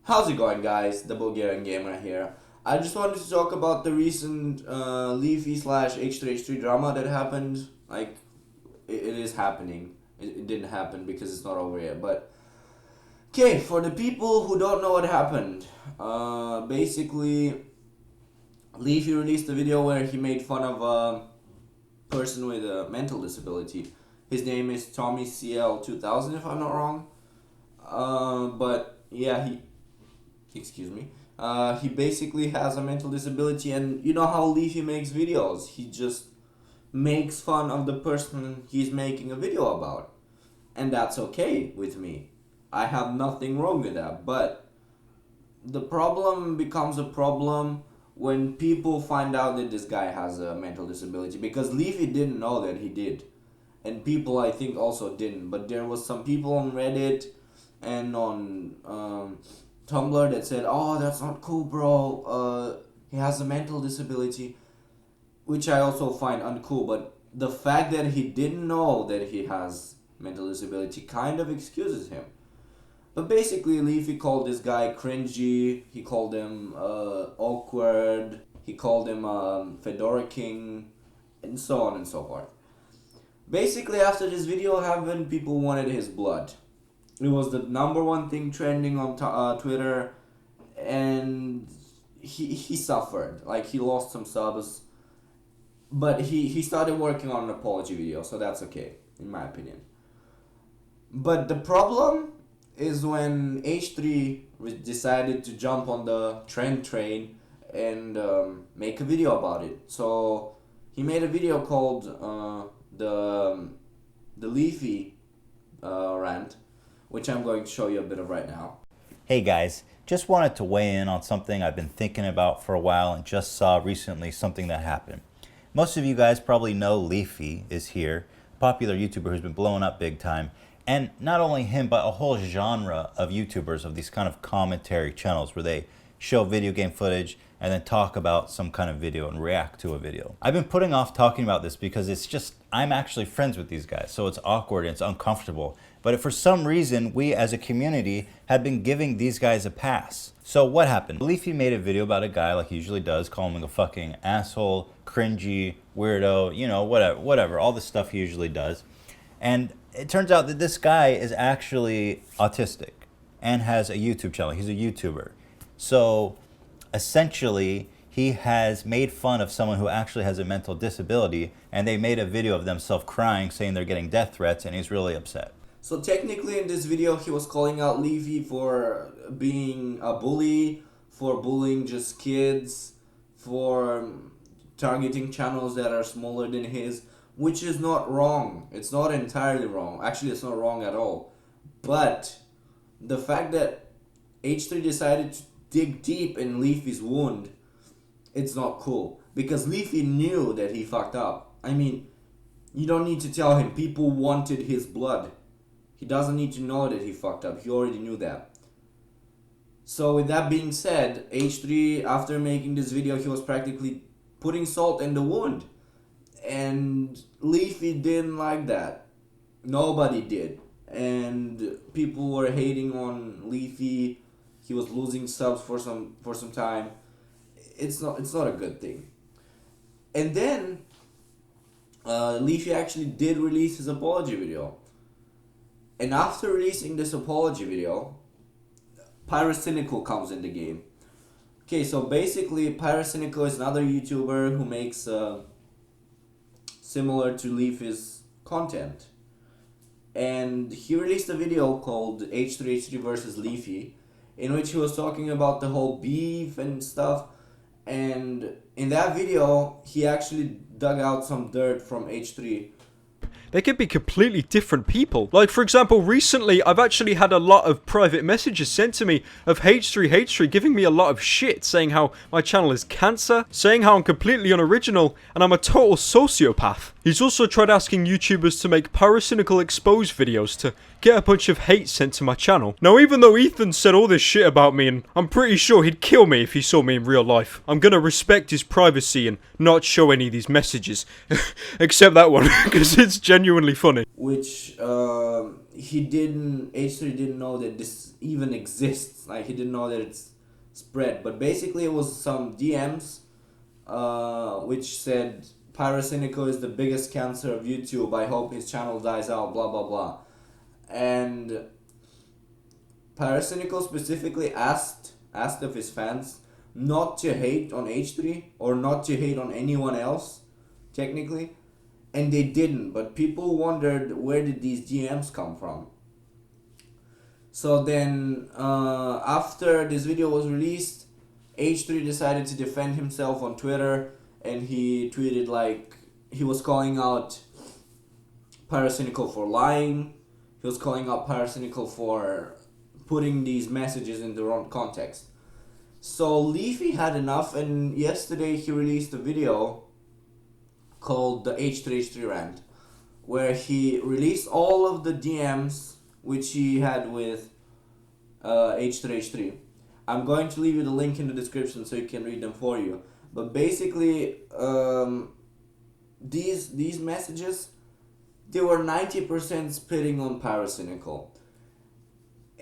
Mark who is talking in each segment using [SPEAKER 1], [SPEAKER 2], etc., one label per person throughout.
[SPEAKER 1] How's it going, guys? The Bulgarian Gamer here. I just wanted to talk about the recent Leafy slash h3h3 drama that happened. It is happening. It didn't happen because it's not over yet. But, okay, for the people who don't know what happened, basically, Leafy released a video where he made fun of a person with a mental disability. His name is Tommy CL2000, if I'm not wrong. But, yeah, excuse me, he basically has a mental disability, and you know how Leafy makes videos. He just makes fun of the person he's making a video about, and that's okay with me. I have nothing wrong with that. But the problem becomes a problem when people find out that this guy has a mental disability, because Leafy didn't know that he did, and people I think also didn't. But there was some people on Reddit and on Tumblr that said, "Oh, that's not cool, bro. He has a mental disability," which I also find uncool. But the fact that he didn't know that he has mental disability kind of excuses him. But basically, Leafy called this guy cringy. He called him awkward. He called him Fedora King, and so on and so forth. Basically, after this video happened, people wanted his blood. It was the number one thing trending on Twitter, and he suffered. Like, he lost some subs, but he started working on an apology video, so that's okay, in my opinion. But the problem is when H3 decided to jump on the trend train and make a video about it. So he made a video called the Leafy rant, which I'm going to show you a bit of right now.
[SPEAKER 2] Hey guys, just wanted to weigh in on something I've been thinking about for a while and just saw recently something that happened. Most of you guys probably know Leafy is here, a popular YouTuber who's been blowing up big time. And not only him, but a whole genre of YouTubers, of these kind of commentary channels where they show video game footage and then talk about some kind of video and react to a video. I've been putting off talking about this because it's just, I'm actually friends with these guys, so it's awkward and it's uncomfortable. But if for some reason we as a community have been giving these guys a pass. So what happened? Leafy made a video about a guy, like he usually does, calling him a fucking asshole, cringy, weirdo, you know, whatever, all the stuff he usually does. And it turns out that this guy is actually autistic and has a YouTube channel. He's a YouTuber. So essentially, he has made fun of someone who actually has a mental disability, and they made a video of themselves crying, saying they're getting death threats, and he's really upset.
[SPEAKER 1] So technically in this video he was calling out Leafy for being a bully, for bullying just kids, for targeting channels that are smaller than his, which is not wrong. It's not entirely wrong. Actually, it's not wrong at all. But the fact that H3 decided to dig deep in Leafy's wound, it's not cool. Because Leafy knew that he fucked up. I mean, you don't need to tell him. People wanted his blood. He doesn't need to know that he fucked up. He already knew that. So with that being said, H3, after making this video, he was practically putting salt in the wound. And Leafy didn't like that. Nobody did. And people were hating on Leafy. He was losing subs for some time. It's not a good thing. And then Leafy actually did release his apology video. And after releasing this apology video, Pyrocynical comes in the game. Okay, so basically Pyrocynical is another YouTuber who makes similar to Leafy's content. And he released a video called H3h3 versus Leafy, in which he was talking about the whole beef and stuff. And in that video, he actually dug out some dirt from H3.
[SPEAKER 3] They could be completely different people. Like, for example, recently I've actually had a lot of private messages sent to me of h3h3 giving me a lot of shit, saying how my channel is cancer, saying how I'm completely unoriginal, and I'm a total sociopath. He's also tried asking YouTubers to make pyrocynical exposed videos to get a bunch of hate sent to my channel. Now, even though Ethan said all this shit about me, and I'm pretty sure he'd kill me if he saw me in real life, I'm gonna respect his privacy and not show any of these messages. Except that one, because it's genuinely funny.
[SPEAKER 1] Which H3 didn't know that this even exists. Like, he didn't know that it's spread. But basically, it was some DMs, which said, Pyrocynical is the biggest cancer of YouTube. I hope his channel dies out, blah, blah, blah. And Pyrocynical specifically asked of his fans not to hate on H3 or not to hate on anyone else, technically. And they didn't, but people wondered, where did these DMs come from? So then, after this video was released, H3 decided to defend himself on Twitter, and he tweeted like, he was calling out Pyrocynical for lying, he was calling out Pyrocynical for putting these messages in the wrong context. So Leafy had enough, and yesterday he released a video called the h3h3 rant, where he released all of the DMs which he had with h3h3. I'm going to leave you the link in the description so you can read them for you. But basically, these messages, they were 90% spitting on Pyrocynical.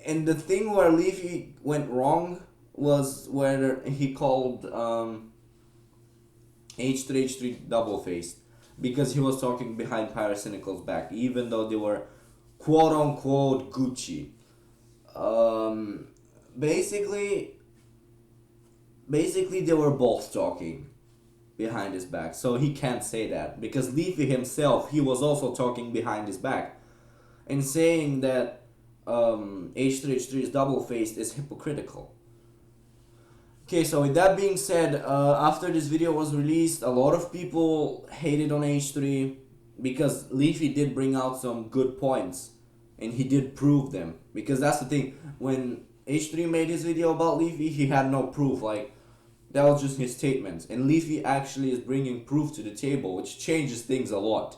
[SPEAKER 1] And the thing where Leafy went wrong was where he called h3h3 double-faced, because he was talking behind Pyrocynical's back, even though they were quote-unquote Gucci. Basically they were both talking behind his back, so he can't say that, because Leafy himself, he was also talking behind his back, and saying that h3h3 is double-faced is hypocritical. Okay, so with that being said, after this video was released, a lot of people hated on H3 because Leafy did bring out some good points, and he did prove them. Because that's the thing, when H3 made his video about Leafy, he had no proof, like, that was just his statements. And Leafy actually is bringing proof to the table, which changes things a lot.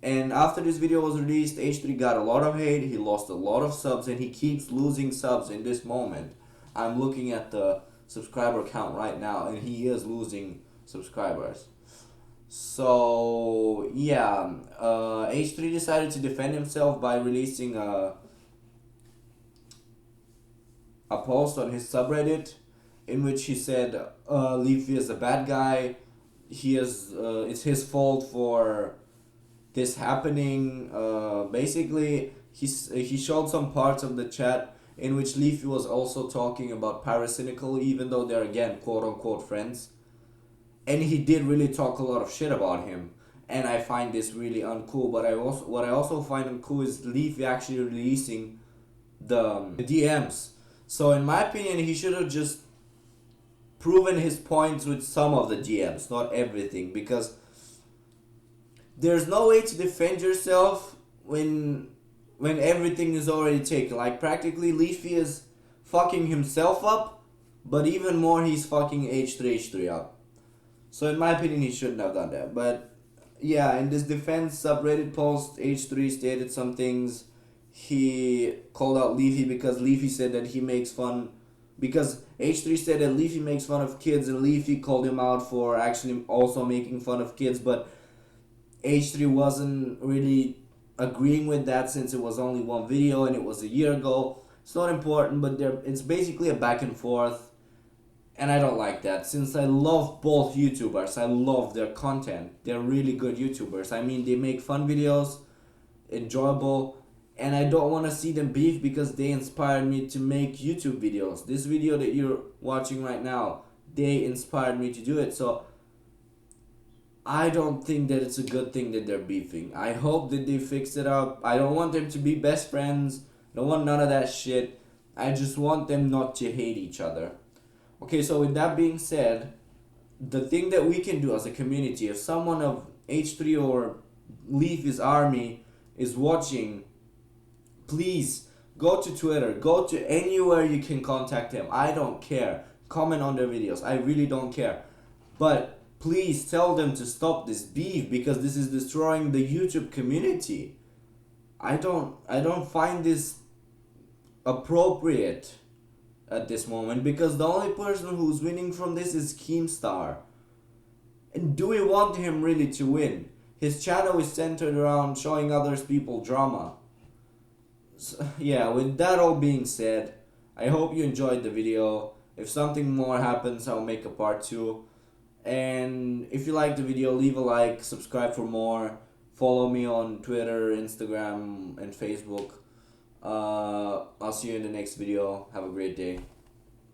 [SPEAKER 1] And after this video was released, H3 got a lot of hate, he lost a lot of subs, and he keeps losing subs in this moment. I'm looking at the subscriber count right now, and he is losing subscribers. So yeah, H3 decided to defend himself by releasing a post on his subreddit in which he said Leafy is a bad guy, it's his fault for this happening. Basically he showed some parts of the chat in which Leafy was also talking about Pyrocynical, even though they're, again, quote-unquote friends. And he did really talk a lot of shit about him. And I find this really uncool. But what I also find uncool is Leafy actually releasing the DMs. So in my opinion, he should have just proven his points with some of the DMs, not everything. Because there's no way to defend yourself when everything is already taken. Like, practically Leafy is fucking himself up, but even more he's fucking h3h3 up. So in my opinion, he shouldn't have done that. But yeah, in this defense subreddit post, H3 stated some things. He called out Leafy because Leafy said that he makes fun, because H3 said that Leafy makes fun of kids, and Leafy called him out for actually also making fun of kids, but H3 wasn't really agreeing with that since it was only one video and it was a year ago. It's not important, but it's basically a back and forth, and I don't like that, since I love both YouTubers. I love their content. They're really good YouTubers. I mean, they make fun videos, enjoyable, and I don't want to see them beef because they inspired me to make YouTube videos. This video that you're watching right now, they inspired me to do it. So I don't think that it's a good thing that they're beefing. I hope that they fix it up. I don't want them to be best friends. I don't want none of that shit. I just want them not to hate each other. Okay, so with that being said, the thing that we can do as a community, if someone of H3 or Leafy's army is watching, please go to Twitter, go to anywhere you can contact them. I don't care. Comment on their videos. I really don't care. But please tell them to stop this beef, because this is destroying the YouTube community. I don't find this appropriate at this moment, because the only person who's winning from this is Keemstar. And do we want him really to win? His channel is centered around showing others people drama. So, yeah, with that all being said, I hope you enjoyed the video. If something more happens, I'll make a part 2. And if you like the video, leave a like, subscribe for more, follow me on Twitter, Instagram, and Facebook. I'll see you in the next video. Have a great day.